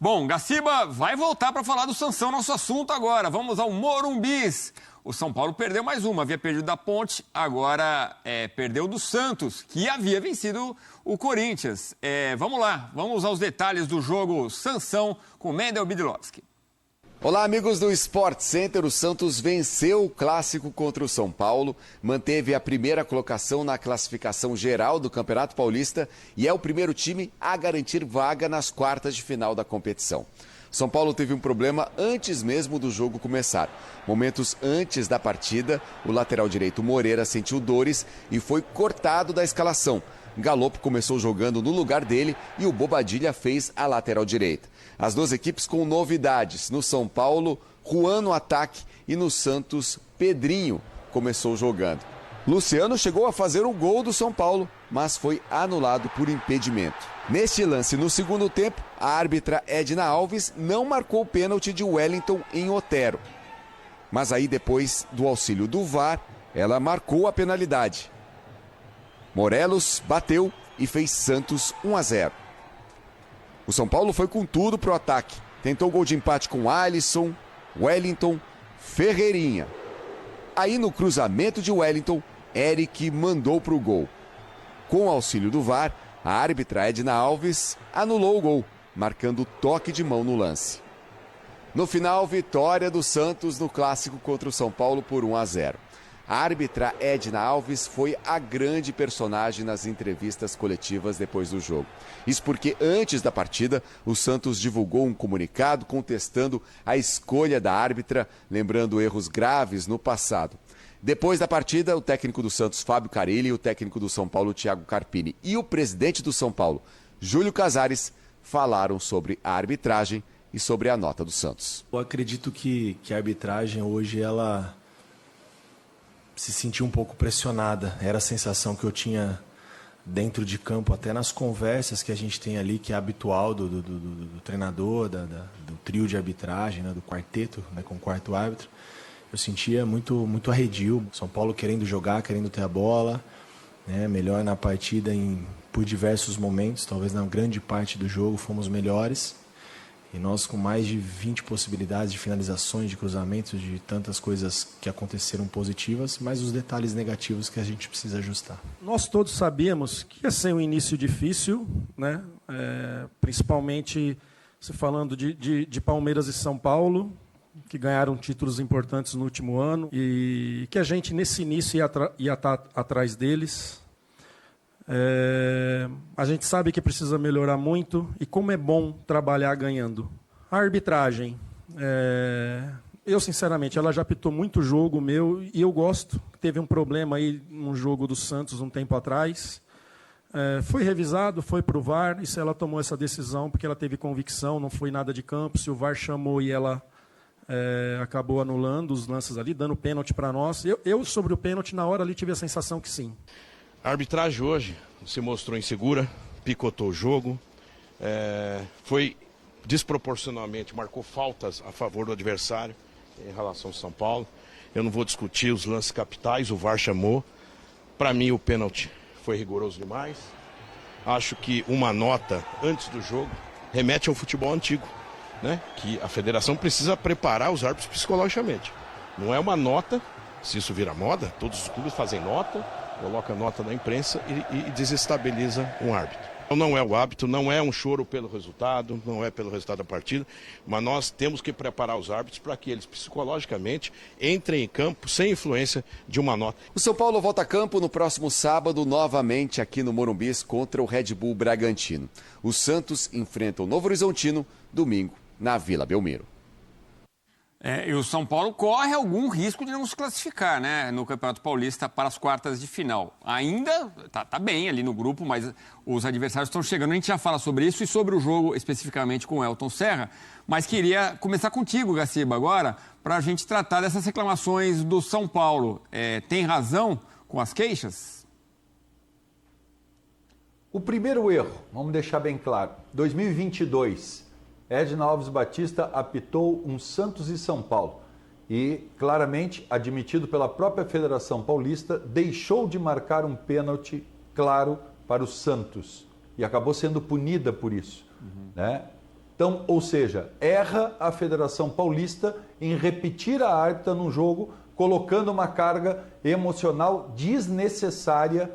Bom, Gaciba vai voltar para falar do Sansão, nosso assunto agora. Vamos ao Morumbis. O São Paulo perdeu mais uma, havia perdido da Ponte, agora perdeu do Santos, que havia vencido o Corinthians. Vamos lá, vamos aos detalhes do jogo Sansão com Mendel Bidilowski. Olá, amigos do Sport Center. O Santos venceu o clássico contra o São Paulo, manteve a primeira colocação na classificação geral do Campeonato Paulista e é o primeiro time a garantir vaga nas quartas de final da competição. São Paulo teve um problema antes mesmo do jogo começar. Momentos antes da partida, o lateral direito Moreira sentiu dores e foi cortado da escalação. Galopo começou jogando no lugar dele e o Bobadilha fez a lateral direita. As duas equipes com novidades. No São Paulo, Juan no ataque e no Santos, Pedrinho começou jogando. Luciano chegou a fazer o gol do São Paulo, mas foi anulado por impedimento. Neste lance, no segundo tempo, a árbitra Edna Alves não marcou o pênalti de Wellington em Otero. Mas aí, depois do auxílio do VAR, ela marcou a penalidade. Morelos bateu e fez Santos 1-0. O São Paulo foi com tudo pro ataque. Tentou gol de empate com Alisson, Wellington, Ferreirinha. Aí no cruzamento de Wellington, Eric mandou pro gol. Com o auxílio do VAR, a árbitra Edna Alves anulou o gol, marcando toque de mão no lance. No final, vitória do Santos no clássico contra o São Paulo por 1-0. A árbitra Edna Alves foi a grande personagem nas entrevistas coletivas depois do jogo. Isso porque antes da partida, o Santos divulgou um comunicado contestando a escolha da árbitra, lembrando erros graves no passado. Depois da partida, o técnico do Santos, Fábio Carille, e o técnico do São Paulo, Thiago Carpini, e o presidente do São Paulo, Júlio Casares, falaram sobre a arbitragem e sobre a nota do Santos. Eu acredito que a arbitragem hoje, ela se sentiu um pouco pressionada. Era a sensação que eu tinha dentro de campo, até nas conversas que a gente tem ali, que é habitual do treinador, do trio de arbitragem, né, do quarteto, né, com o quarto árbitro. Eu sentia muito arredio. São Paulo querendo jogar, querendo ter a bola, né, melhor na partida por diversos momentos. Talvez na grande parte do jogo fomos melhores. E nós com mais de 20 possibilidades de finalizações, de cruzamentos, de tantas coisas que aconteceram positivas, mas os detalhes negativos que a gente precisa ajustar. Nós todos sabíamos que ia ser um início difícil, né? Principalmente se falando de Palmeiras e São Paulo, que ganharam títulos importantes no último ano, e que a gente nesse início ia estar atrás deles. A gente sabe que precisa melhorar muito e como é bom trabalhar ganhando. A arbitragem, eu sinceramente, ela já apitou muito jogo meu e eu gosto. Teve um problema aí num jogo do Santos um tempo atrás. Foi revisado, foi para o VAR, e se ela tomou essa decisão porque ela teve convicção, não foi nada de campo. Se o VAR chamou e ela acabou anulando os lances ali, dando pênalti para nós. Eu sobre o pênalti, na hora ali, tive a sensação que sim. A arbitragem hoje se mostrou insegura, picotou o jogo, foi desproporcionalmente, marcou faltas a favor do adversário em relação ao São Paulo. Eu não vou discutir os lances capitais, o VAR chamou. Para mim o pênalti foi rigoroso demais. Acho que uma nota antes do jogo remete ao futebol antigo, né? Que a federação precisa preparar os árbitros psicologicamente. Não é uma nota, se isso vira moda, todos os clubes fazem nota, coloca nota na imprensa e desestabiliza um árbitro. Não é o hábito, não é um choro pelo resultado, não é pelo resultado da partida, mas nós temos que preparar os árbitros para que eles psicologicamente entrem em campo sem influência de uma nota. O São Paulo volta a campo no próximo sábado, novamente aqui no Morumbi, contra o Red Bull Bragantino. O Santos enfrenta o Novo Horizontino domingo na Vila Belmiro. E o São Paulo corre algum risco de não se classificar, né, no Campeonato Paulista para as quartas de final. Ainda tá bem ali no grupo, mas os adversários estão chegando. A gente já fala sobre isso e sobre o jogo especificamente com o Elton Serra, mas queria começar contigo, Gaciba, agora, para a gente tratar dessas reclamações do São Paulo. Tem razão com as queixas? O primeiro erro, vamos deixar bem claro, 2022... Edna Alves Batista apitou um Santos e São Paulo e, claramente, admitido pela própria Federação Paulista, deixou de marcar um pênalti claro para o Santos e acabou sendo punida por isso, né? Então, ou seja, erra a Federação Paulista em repetir a árbitra num jogo, colocando uma carga emocional desnecessária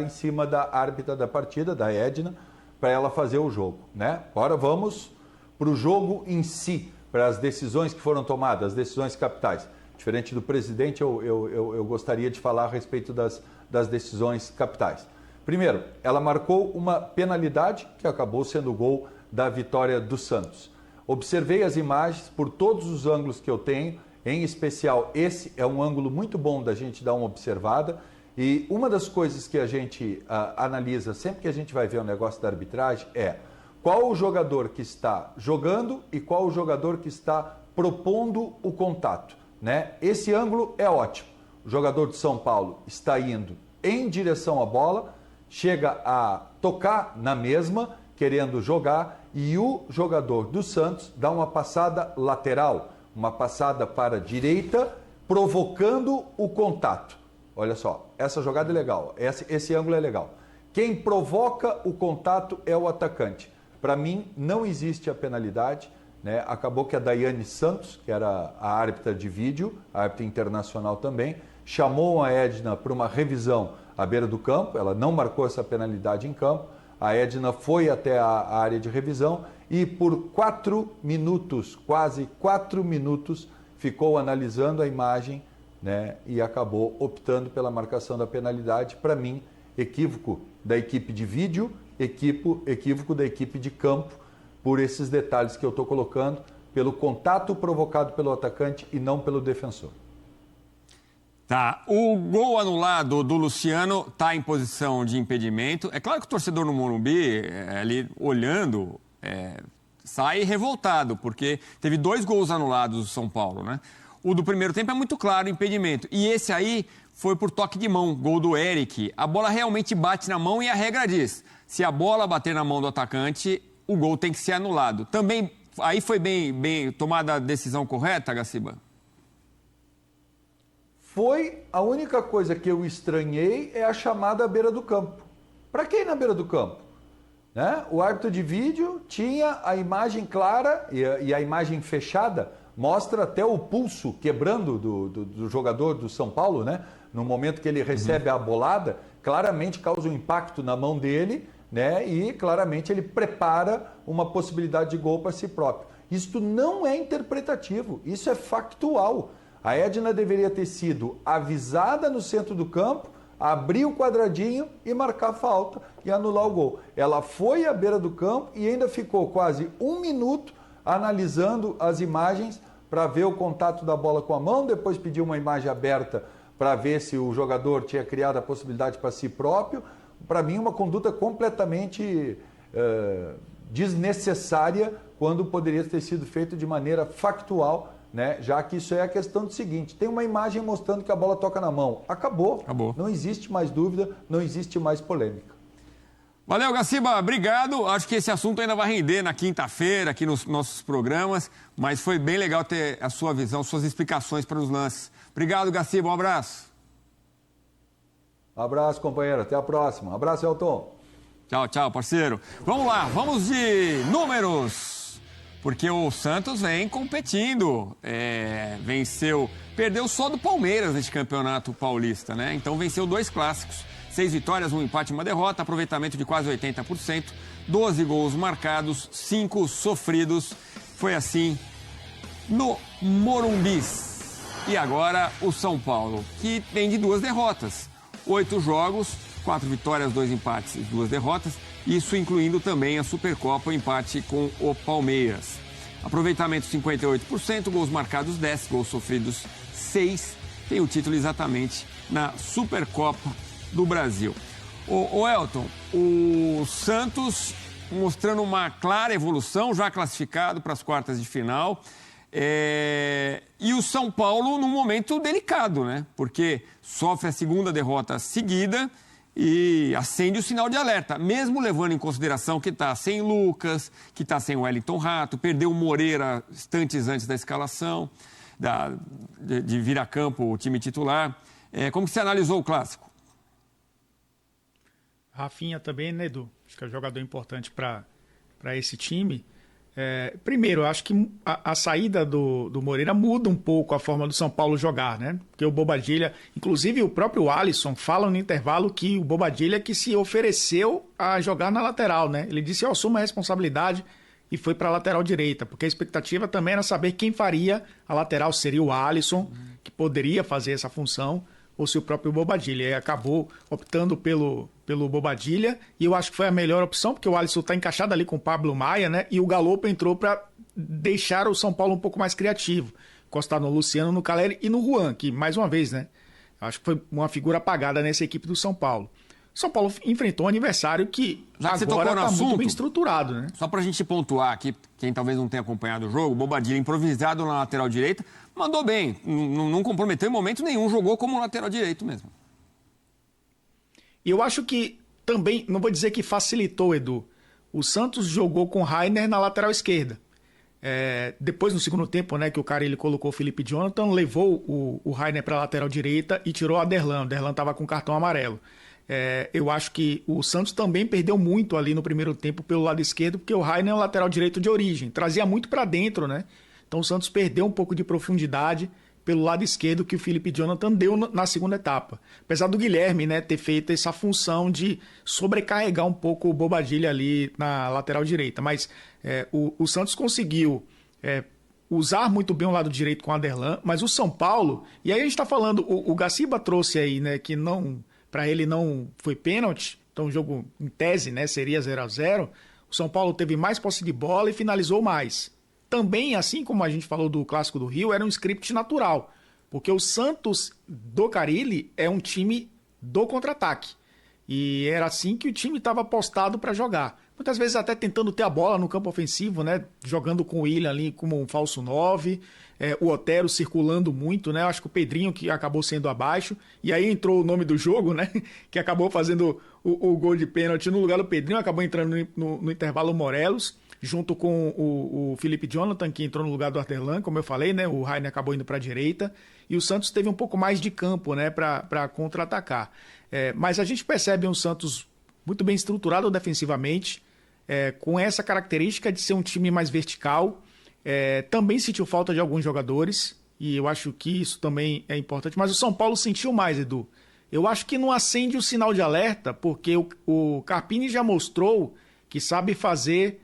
em cima da árbitra da partida, da Edna, para ela fazer o jogo, né? Agora vamos para o jogo em si, para as decisões que foram tomadas, as decisões capitais. Diferente do presidente, eu gostaria de falar a respeito das decisões capitais. Primeiro, ela marcou uma penalidade que acabou sendo o gol da vitória do Santos. Observei as imagens por todos os ângulos que eu tenho, em especial esse é um ângulo muito bom da gente dar uma observada. E uma das coisas que a gente analisa sempre que a gente vai ver um negócio da arbitragem é qual o jogador que está jogando e qual o jogador que está propondo o contato, né? Esse ângulo é ótimo. O jogador de São Paulo está indo em direção à bola, chega a tocar na mesma, querendo jogar, e o jogador do Santos dá uma passada lateral, uma passada para a direita, provocando o contato. Olha só, essa jogada é legal, esse ângulo é legal. Quem provoca o contato é o atacante. Para mim, não existe a penalidade, né? Acabou que a Daiane Santos, que era a árbitra de vídeo, a árbitra internacional também, chamou a Edna para uma revisão à beira do campo, ela não marcou essa penalidade em campo, a Edna foi até a área de revisão e por 4 minutos, quase 4 minutos, ficou analisando a imagem, né, e acabou optando pela marcação da penalidade. Para mim, equívoco da equipe de vídeo, equívoco da equipe de campo, por esses detalhes que eu estou colocando, pelo contato provocado pelo atacante e não pelo defensor. Tá, o gol anulado do Luciano está em posição de impedimento. É claro que o torcedor no Morumbi, ali olhando, sai revoltado, porque teve 2 gols anulados do São Paulo, né? O do primeiro tempo é muito claro, impedimento. E esse aí foi por toque de mão, gol do Eric. A bola realmente bate na mão e a regra diz, se a bola bater na mão do atacante, o gol tem que ser anulado. Também, aí foi bem tomada a decisão correta, Gaciba? Foi a única coisa que eu estranhei é a chamada à beira do campo. Para quem na beira do campo? Né? O árbitro de vídeo tinha a imagem clara e a imagem fechada mostra até o pulso quebrando do jogador do São Paulo, né? No momento que ele recebe a bolada, claramente causa um impacto na mão dele, né? E claramente ele prepara uma possibilidade de gol para si próprio. Isto não é interpretativo, isso é factual. A Edna deveria ter sido avisada no centro do campo, abrir o quadradinho e marcar a falta e anular o gol. Ela foi à beira do campo e ainda ficou quase 1 minuto analisando as imagens para ver o contato da bola com a mão, depois pediu uma imagem aberta para ver se o jogador tinha criado a possibilidade para si próprio. Para mim, uma conduta completamente desnecessária, quando poderia ter sido feito de maneira factual, né? Já que isso é a questão do seguinte, tem uma imagem mostrando que a bola toca na mão. Acabou. Não existe mais dúvida, não existe mais polêmica. Valeu, Gaciba, obrigado. Acho que esse assunto ainda vai render na quinta-feira aqui nos nossos programas, mas foi bem legal ter a sua visão, suas explicações para os lances. Obrigado, Gaciba, um abraço. Um abraço, companheiro, até a próxima. Um abraço, Elton. Tchau, tchau, parceiro. Vamos lá, vamos de números, porque o Santos vem competindo, perdeu só do Palmeiras neste campeonato paulista, né? Então venceu 2 clássicos. 6 vitórias, 1 empate e 1 derrota, aproveitamento de quase 80%, 12 gols marcados, 5 sofridos. Foi assim no Morumbi. E agora o São Paulo, que vem de 2 derrotas. 8 jogos, 4 vitórias, 2 empates e 2 derrotas. Isso incluindo também a Supercopa, o empate com o Palmeiras. Aproveitamento 58%, gols marcados 10, gols sofridos 6. Tem o título exatamente na Supercopa do Brasil. O Elton, o Santos mostrando uma clara evolução, já classificado para as quartas de final, e o São Paulo num momento delicado, né? Porque sofre a 2ª derrota seguida e acende o sinal de alerta, mesmo levando em consideração que está sem Lucas, que está sem Wellington Rato, perdeu o Moreira instantes antes da escalação, de vir a campo o time titular. Como que você analisou o clássico? Rafinha também, né, Edu? Acho que é um jogador importante para esse time. Primeiro, eu acho que a saída do Moreira muda um pouco a forma do São Paulo jogar, né? Porque o Bobadilla, inclusive o próprio Alisson, fala no intervalo que o Bobadilla que se ofereceu a jogar na lateral, né? Ele disse, eu assumo a responsabilidade e foi para a lateral direita, porque a expectativa também era saber quem faria a lateral, seria o Alisson, que poderia fazer essa função, ou se o próprio Bobadilla. E acabou optando pelo Bobadilla, e eu acho que foi a melhor opção, porque o Alisson está encaixado ali com o Pablo Maia, né? E o Galopo entrou para deixar o São Paulo um pouco mais criativo. Encostar no Luciano, no Caleri e no Juan, que, mais uma vez, né? Acho que foi uma figura apagada nessa equipe do São Paulo. O São Paulo enfrentou um adversário que agora está muito bem estruturado, né? Só para a gente pontuar aqui, quem talvez não tenha acompanhado o jogo, o Bobadilla improvisado na lateral direita, mandou bem, não comprometeu em momento nenhum, jogou como lateral direito mesmo. E eu acho que também, não vou dizer que facilitou, Edu, o Santos jogou com o Rainer na lateral esquerda. Depois, no segundo tempo, né, que o cara ele colocou o Felipe Jonathan, levou o Rainer para a lateral direita e tirou o Aderlan. O Aderlan estava com cartão amarelo. Eu acho que o Santos também perdeu muito ali no primeiro tempo pelo lado esquerdo, porque o Rainer é um lateral direito de origem, trazia muito para dentro, né? Então o Santos perdeu um pouco de profundidade pelo lado esquerdo que o Felipe Jonathan deu na segunda etapa. Apesar do Guilherme, né, ter feito essa função de sobrecarregar um pouco o Bobadilla ali na lateral direita. Mas o Santos conseguiu usar muito bem o lado direito com o Aderlan, mas o São Paulo, e aí a gente está falando, o Gaciba trouxe aí, né, que não, para ele não foi pênalti, então o jogo em tese, né, seria 0-0. O São Paulo teve mais posse de bola e finalizou mais. Também, assim como a gente falou do Clássico do Rio, era um script natural, porque o Santos do Carille é um time do contra-ataque. E era assim que o time estava apostado para jogar. Muitas vezes até tentando ter a bola no campo ofensivo, né? Jogando com o William ali como um falso 9, o Otero circulando muito, né? Acho que o Pedrinho que acabou sendo abaixo. E aí entrou o nome do jogo, né? Que acabou fazendo o gol de pênalti no lugar do Pedrinho, acabou entrando no intervalo o Morelos, junto com o Felipe Jonathan, que entrou no lugar do Aderlan, como eu falei, né? O Rainer acabou indo para a direita. E o Santos teve um pouco mais de campo, né? Para contra-atacar. Mas a gente percebe um Santos muito bem estruturado defensivamente, com essa característica de ser um time mais vertical. Também sentiu falta de alguns jogadores, e eu acho que isso também é importante. Mas o São Paulo sentiu mais, Edu. Eu acho que não acende o sinal de alerta, porque o Carpini já mostrou que sabe fazer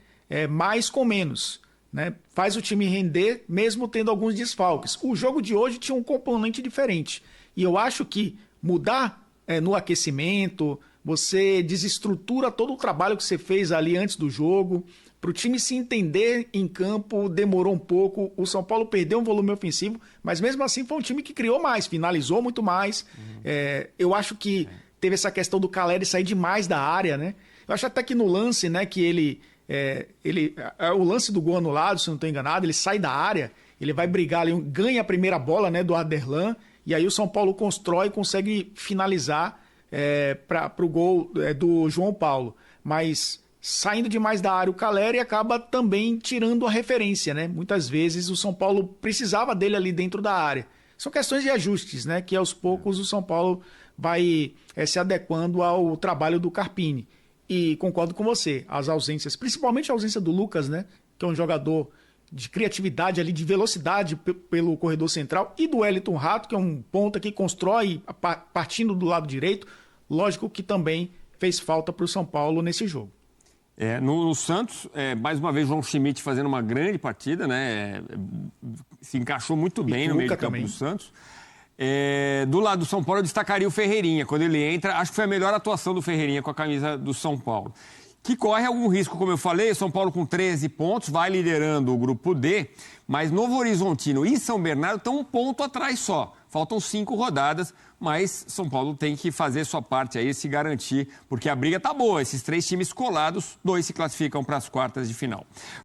mais com menos, né? Faz o time render, mesmo tendo alguns desfalques. O jogo de hoje tinha um componente diferente. E eu acho que mudar no aquecimento, você desestrutura todo o trabalho que você fez ali antes do jogo. Para o time se entender em campo, demorou um pouco. O São Paulo perdeu um volume ofensivo, mas mesmo assim foi um time que criou mais, finalizou muito mais. Eu acho que teve essa questão do Caleri sair demais da área, né? Eu acho até que no lance, né, que ele o lance do gol anulado, se não estou enganado, ele sai da área, ele vai brigar ali, ganha a primeira bola, né, do Aderlan, e aí o São Paulo constrói e consegue finalizar para o gol do João Paulo. Mas saindo demais da área o Caleri acaba também tirando a referência, né? Muitas vezes o São Paulo precisava dele ali dentro da área. São questões de ajustes, né? Que aos poucos o São Paulo vai se adequando ao trabalho do Carpini. E concordo com você, as ausências, principalmente a ausência do Lucas, né? Que é um jogador de criatividade ali, de velocidade pelo corredor central, e do Wellington Rato, que é um ponta que constrói partindo do lado direito. Lógico que também fez falta para o São Paulo nesse jogo. No Santos, mais uma vez, João Schmidt fazendo uma grande partida, né? Se encaixou muito bem no meio de campo do Santos. Do lado do São Paulo, eu destacaria o Ferreirinha. Quando ele entra, acho que foi a melhor atuação do Ferreirinha com a camisa do São Paulo. Que corre algum risco, como eu falei, o São Paulo com 13 pontos, vai liderando o grupo D, mas Novo Horizontino e São Bernardo estão um ponto atrás só. Faltam 5 rodadas, mas São Paulo tem que fazer sua parte aí, se garantir, porque a briga tá boa. Esses 3 times colados, 2 se classificam para as quartas de final.